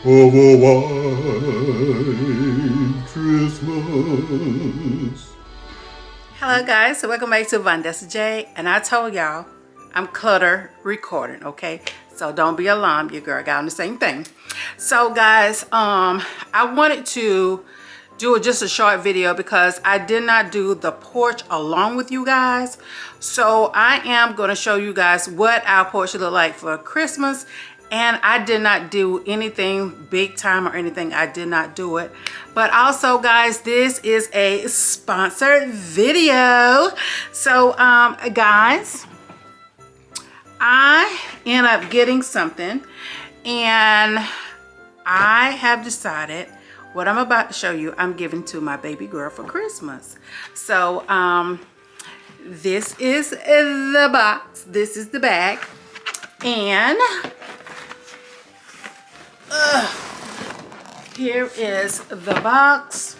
of a white Christmas. Hello guys, so welcome back to Vondessa J. And I told y'all I'm clutter recording, okay? So don't be alarmed, your girl got on the same thing. So guys, I wanted to do just a short video because I did not do the porch along with you guys. So I am going to show you guys what our porch look like for Christmas. And I did not do anything big time or anything. I did not do it. But also guys, this is a sponsored video. So guys, I end up getting something and I have decided what I'm about to show you, I'm giving to my baby girl for Christmas. So this is the box, this is the bag, and here is the box.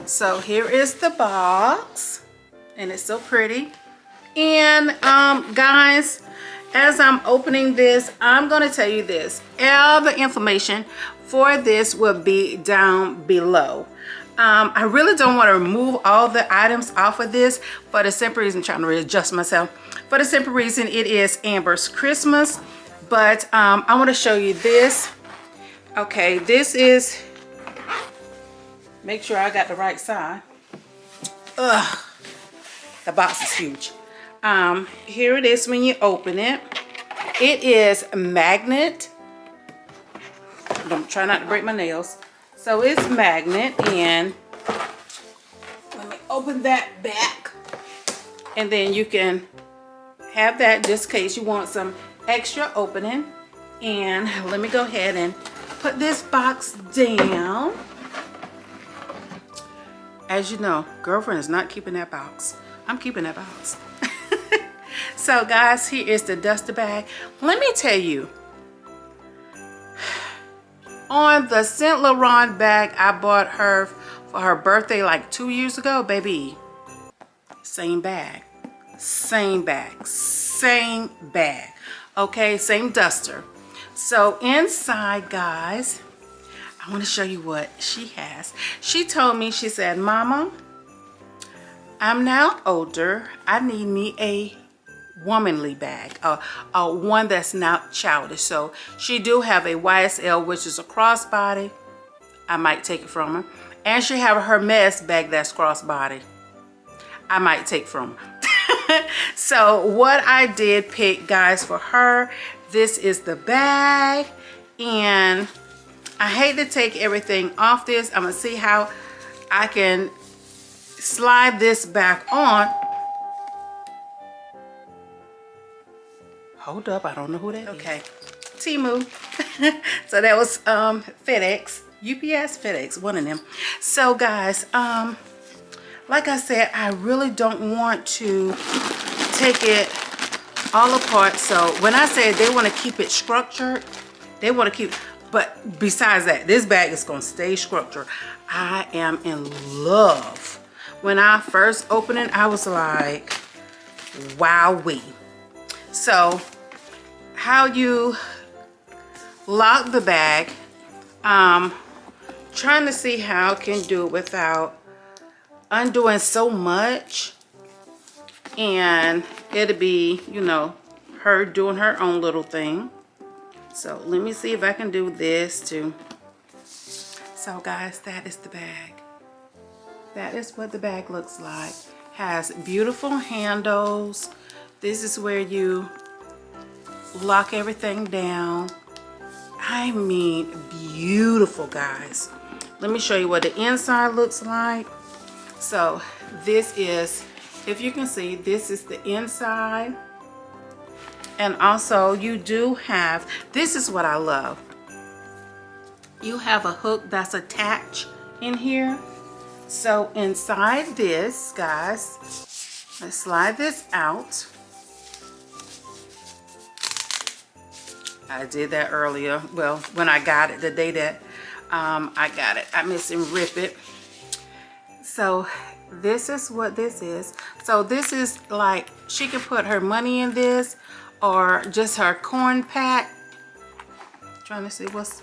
So here is the box, and it's so pretty. And guys, as I'm opening this, I'm gonna tell you this, all the information for this will be down below. I really don't want to remove all the items off of this for the simple reason, I'm trying to readjust myself, for the simple reason it is Amber's Christmas. But I want to show you this. Okay, this is, make sure I got the right side. Ugh, the box is huge. Here it is when you open it. It is magnet. Don't try not to break my nails. So it's magnet, and let me open that back, and then you can have that just in case you want some extra opening. And let me go ahead and put this box down. As you know, girlfriend is not keeping that box. I'm keeping that box. So guys, here is the duster bag. Let me tell you, on the Saint Laurent bag I bought her for her birthday like 2 years ago, baby, same bag, same bag, same bag. Okay, same duster. So inside, guys, I want to show you what she has. She told me, she said, Mama, I'm now older. I need me a womanly bag, one that's not childish. So she do have a YSL, which is a crossbody. I might take it from her. And she have her mess bag that's crossbody. I might take from her. So what I did pick, guys, for her, this is the bag. And I hate to take everything off this. I'm gonna see how I can slide this back on. Hold up, I don't know who that is. Okay, Temu. So that was FedEx, UPS, FedEx, one of them. So guys, like I said, I really don't want to take it all apart. So when I say they want to keep it structured, they want to keep, but besides that, this bag is going to stay structured. I am in love. When I first opened it, I was like, wowee. So how you lock the bag, trying to see how I can do it without undoing so much, and it'll be, you know, her doing her own little thing. So let me see if I can do this too. So guys, that is the bag. That is what the bag looks like. Has beautiful handles. This is where you lock everything down. I mean, beautiful, guys. Let me show you what the inside looks like. So this is, if you can see, this is the inside. And also you do have, this is what I love, you have a hook that's attached in here. So inside this, guys, let's slide this out. I did that earlier. Well, when I got it, the day that I got it, I missed and rip it. So this is what this is. So this is like, she can put her money in this or just her corn pack. trying to see what's,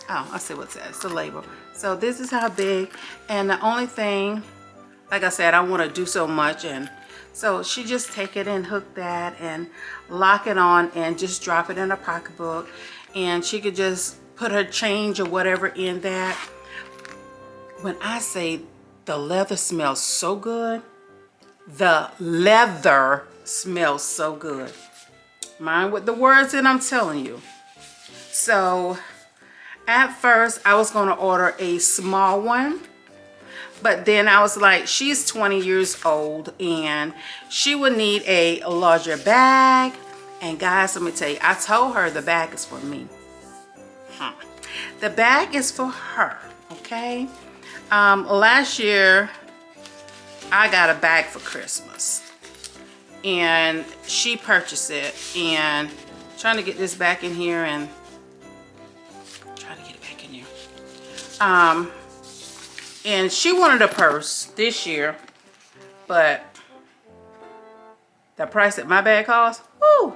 oh, I see what's that. It's the label. So this is how big, and the only thing, like I said, I want to do so much, and so she just take it and hook that and lock it on and just drop it in her pocketbook, and she could just put her change or whatever in that. When I say the leather smells so good, the leather smells so good. Mind with the words that I'm telling you. So at first I was going to order a small one, but then I was like, she's 20 years old and she would need a larger bag. And guys, let me tell you, I told her the bag is for me. The bag is for her, okay? Last year I got a bag for Christmas and she purchased it, and trying to get this back in here and try to get it back in here. And she wanted a purse this year, but the price that my bag cost, woo!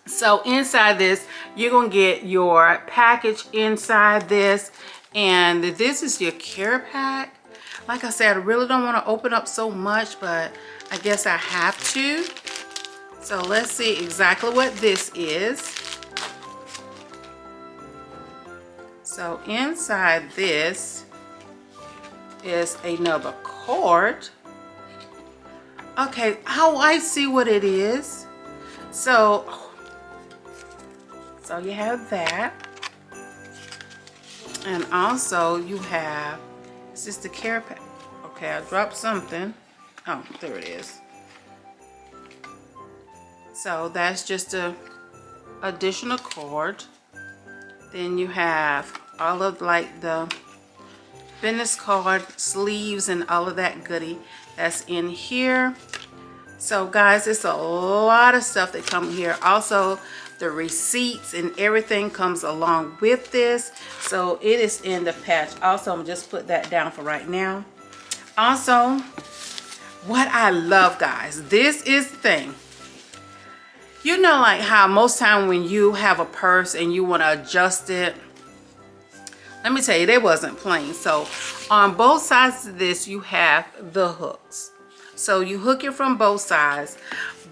So inside this, you're gonna get your package inside this, and this is your care pack. Like I said, I really don't want to open up so much, but I guess I have to. So let's see exactly what this is. So inside this is another cord. Okay, oh, I see what it is. So you have that, and also you have, this is the care pack. Okay, I dropped something. Oh, there it is. So that's just a additional cord. Then you have all of like the business card sleeves and all of that goodie that's in here. So guys, it's a lot of stuff that come here. Also the receipts and everything comes along with this, so it is in the patch. Also, I'm gonna just put that down for right now. Also, what I love, guys, this is the thing. You know, like how most time when you have a purse and you want to adjust it, let me tell you, they wasn't plain. So on both sides of this, you have the hooks. So you hook it from both sides.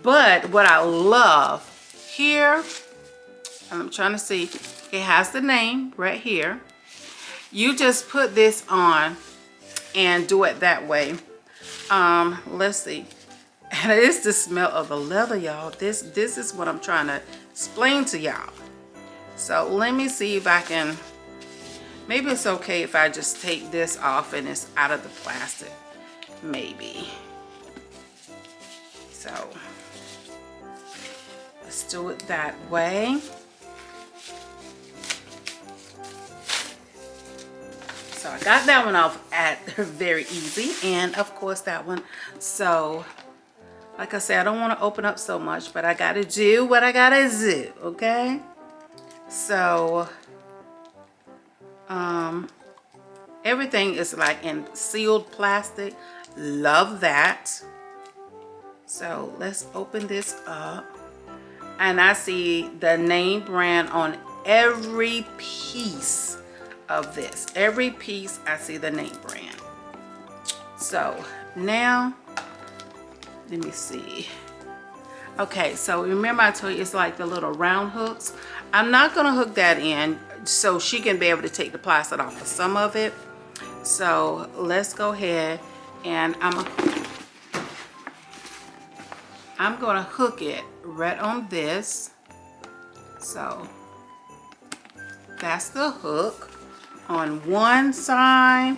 But what I love here, I'm trying to see, it has the name right here. You just put this on and do it that way. Let's see. And it is the smell of the leather, y'all. This is what I'm trying to explain to y'all. So let me see if I can, maybe it's okay if I just take this off and it's out of the plastic. Maybe. So let's do it that way. So I got that one off at very easy, and of course that one. So like I said, I don't want to open up so much, but I gotta do what I gotta do, okay? So everything is like in sealed plastic. Love that. So let's open this up, and I see the name brand on every piece of this. Every piece I see the name brand. So now let me see. Okay, so remember I told you it's like the little round hooks. I'm not gonna hook that in so she can be able to take the plastic off of some of it. So let's go ahead and I'm gonna hook it right on this. So that's the hook on one side.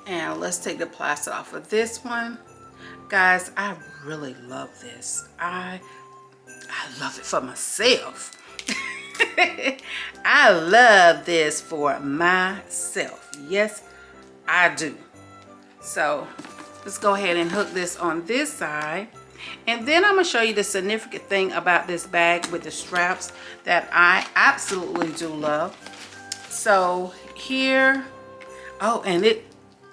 And let's take the plastic off of this one. Guys, I really love this. I love it for myself. I love this for myself. Yes, I do. So let's go ahead and hook this on this side. And then I'm gonna show you the significant thing about this bag with the straps that I absolutely do love. So here, oh, and it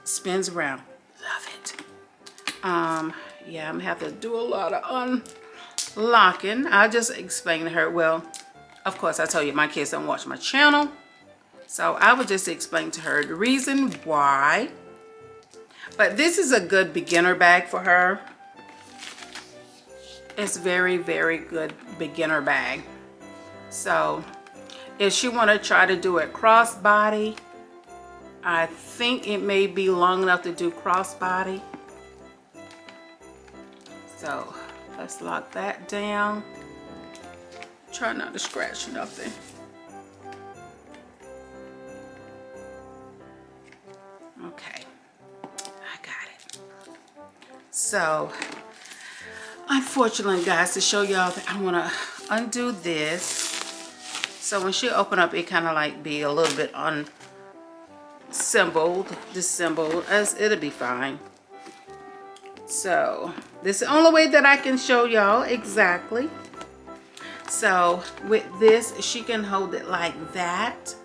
spins around. Love it. Yeah, I'm gonna have to do a lot of locking. I'll just explain to her. Well, of course, I told you my kids don't watch my channel. So I would just explain to her the reason why. But this is a good beginner bag for her. It's very, very good beginner bag. So if she want to try to do it crossbody, I think it may be long enough to do crossbody. So let's lock that down. Try not to scratch nothing. Okay, I got it. So unfortunately, guys, to show y'all that I want to undo this. So when she open up, it kind of like be a little bit disassembled, as it'll be fine. So this is the only way that I can show y'all exactly. So with this, she can hold it like that,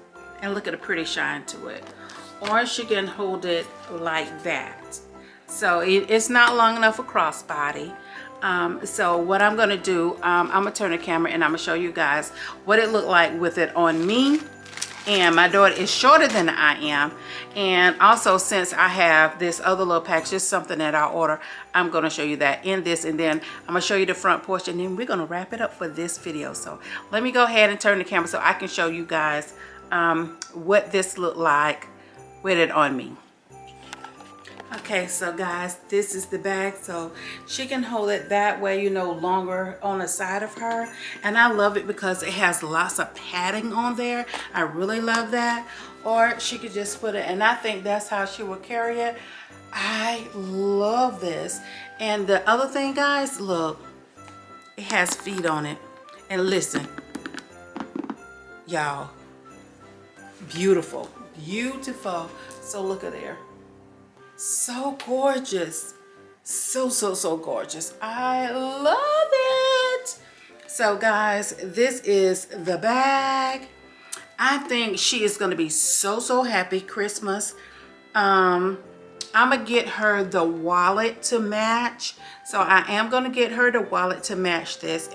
and look at the pretty shine to it. Or she can hold it like that. So it's not long enough for crossbody. So what I'm gonna do, I'm gonna turn the camera and I'm gonna show you guys what it looked like with it on me. And my daughter is shorter than I am. And also, since I have this other little package, just something that I order, I'm gonna show you that in this, and then I'm gonna show you the front porch, and then we're gonna wrap it up for this video. So let me go ahead and turn the camera so I can show you guys what this looked like with it on me. Okay, so guys, this is the bag. So she can hold it that way, you know, longer on the side of her. And I love it because it has lots of padding on there. I really love that. Or she could just put it, and I think that's how she will carry it. I love this. And the other thing, guys, look, it has feet on it. And listen, y'all, beautiful, beautiful. So look at there. So gorgeous. So gorgeous. I love it. So guys, this is the bag. I think she is going to be so happy Christmas. I'm gonna get her the wallet to match. So I am gonna get her the wallet to match this.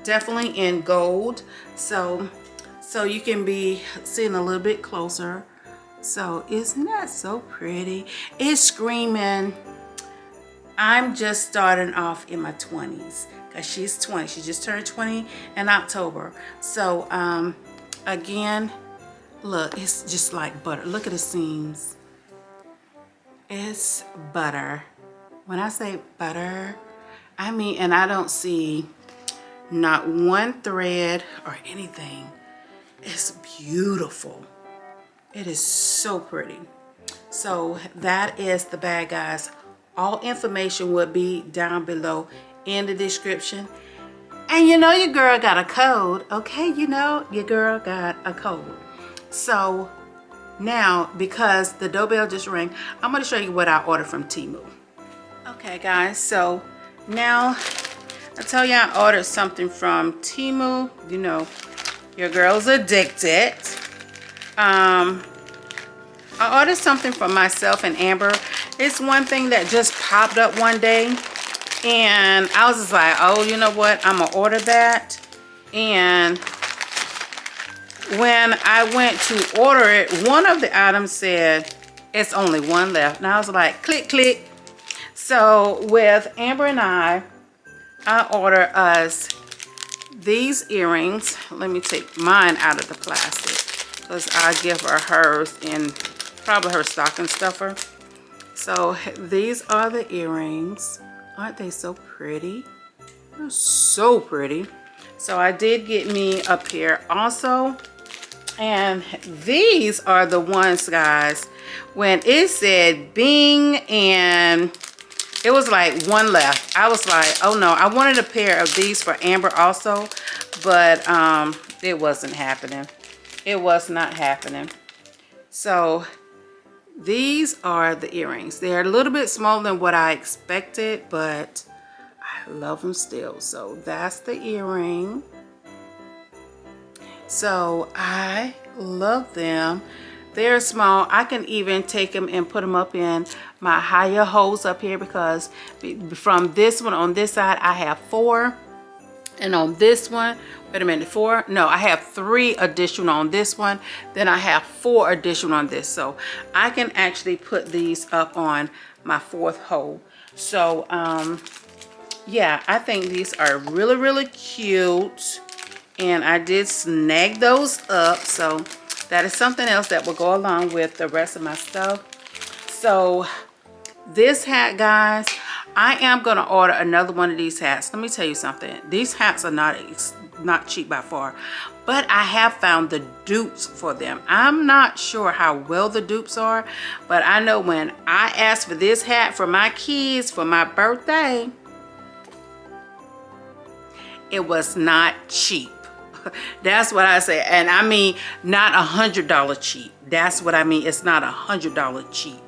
Definitely in gold. So you can be seeing a little bit closer. So isn't that so pretty? It's screaming, I'm just starting off in my 20s, because she's 20. She just turned 20 in October. So again, look, it's just like butter. Look at the seams. It's butter. When I say butter, I mean, and I don't see not one thread or anything. It's beautiful. It is so pretty. So that is the bag, guys. All information will be down below in the description. And you know your girl got a code, okay? You know your girl got a code. So now, because the doorbell just rang, I'm gonna show you what I ordered from Temu. Okay guys, so now I tell you I ordered something from Temu. You know, your girl's addicted. I ordered something for myself and Amber. It's one thing that just popped up one day, and I was just like, oh, you know what, I'm gonna order that. And when I went to order it, one of the items said it's only one left, and I was like, click click. So with Amber and I ordered us these earrings. Let me take mine out of the plastic, because I give her hers in probably her stocking stuffer. So these are the earrings. Aren't they so pretty? They're so pretty. So I did get me a pair also. And these are the ones, guys, when it said Bing and it was like one left, I was like, oh no. I wanted a pair of these for Amber also, but it wasn't happening. It was not happening. So these are the earrings. They're a little bit smaller than what I expected, but I love them still. So that's the earring. So I love them. They're small. I can even take them and put them up in my higher holes up here, because from this one on this side I have 4, And on this one, wait a minute, 4? No, I have 3 additional on this one. Then I have 4 additional on this. So I can actually put these up on my 4th hole. So yeah, I think these are really, really cute. And I did snag those up. So that is something else that will go along with the rest of my stuff. So this hat, guys, I am going to order another one of these hats. Let me tell you something. These hats are not cheap by far, but I have found the dupes for them. I'm not sure how well the dupes are, but I know when I asked for this hat for my kids for my birthday, it was not cheap. That's what I say. And I mean, not $100 cheap. That's what I mean. It's not $100 cheap.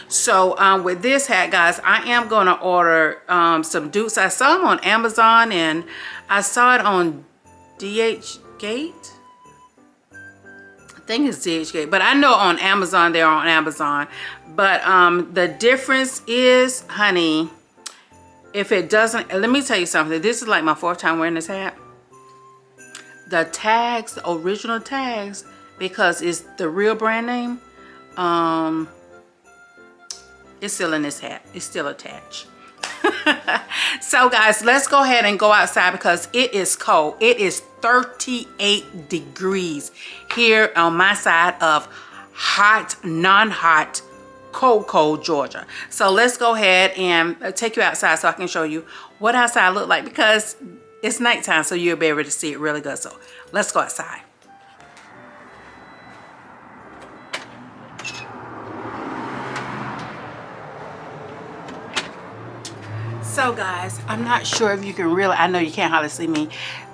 So with this hat, guys, I am going to order some dupes. I saw them on Amazon and I saw it on DH Gate. I think it's DH Gate, but I know on Amazon, they're on Amazon. But the difference is, honey, if it doesn't, let me tell you something. This is like my 4th time wearing this hat. The tags, the original tags, because it's the real brand name, it's still in this hat. It's still attached. So guys, let's go ahead and go outside because it is cold. It is 38 degrees here on my side of hot, non-hot, cold Georgia. So let's go ahead and take you outside so I can show you what outside look like, because it's nighttime, so you'll be able to see it really good. So let's go outside. So guys, I'm not sure if you can really, I know you can't hardly see me,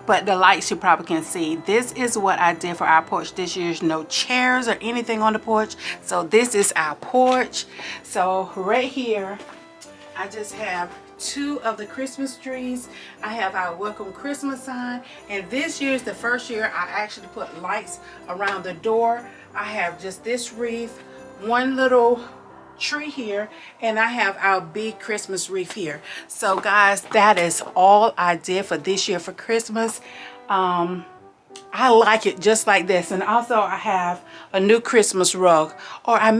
but the lights you probably can see. This is what I did for our porch this year. There's no chairs or anything on the porch. So this is our porch. So right here, I just have 2 of the Christmas trees. I have our welcome Christmas sign. And this year is the first year I actually put lights around the door. I have just this wreath, 1 little tree here, and I have our big Christmas wreath here. So guys, that is all I did for this year for Christmas. I like it just like this. And also I have a new Christmas rug, or I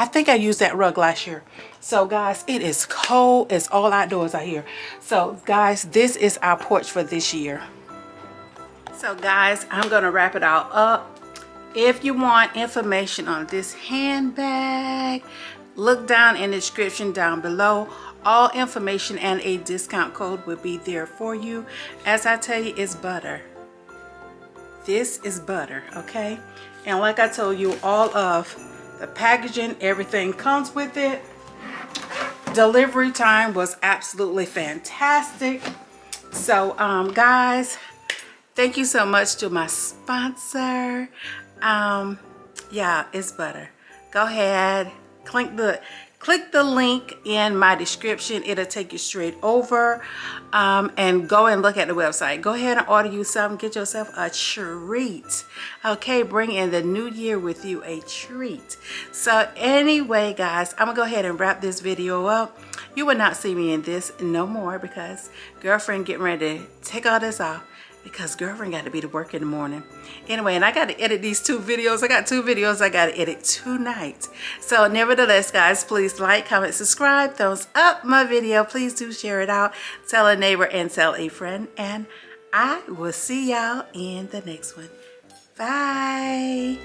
think I used that rug last year. So guys, it is cold. It's all outdoors out here. So guys, this is our porch for this year. So guys, I'm gonna wrap it all up. If you want information on this handbag, look down in the description down below. All information and a discount code will be there for you. As I tell you, it's butter. This is butter, okay? And like I told you, all of the packaging, everything comes with it. Delivery time was absolutely fantastic. So guys, thank you so much to my sponsor. Yeah, it's butter. Go ahead, click the link in my description. It'll take you straight over, and go and look at the website. Go ahead and order you some. Get yourself a treat. Okay, bring in the new year with you a treat. So anyway, guys, I'm gonna go ahead and wrap this video up. You will not see me in this no more because girlfriend getting ready to take all this off, because girlfriend got to be to work in the morning. Anyway, and I got to edit these 2 videos. I got 2 videos I got to edit tonight. So nevertheless, guys, please like, comment, subscribe, thumbs up my video. Please do share it out. Tell a neighbor and tell a friend. And I will see y'all in the next one. Bye.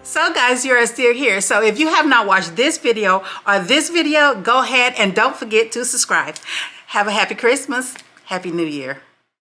So guys, you're still here. So if you have not watched this video or this video, go ahead and don't forget to subscribe. Have a happy Christmas. Happy New Year.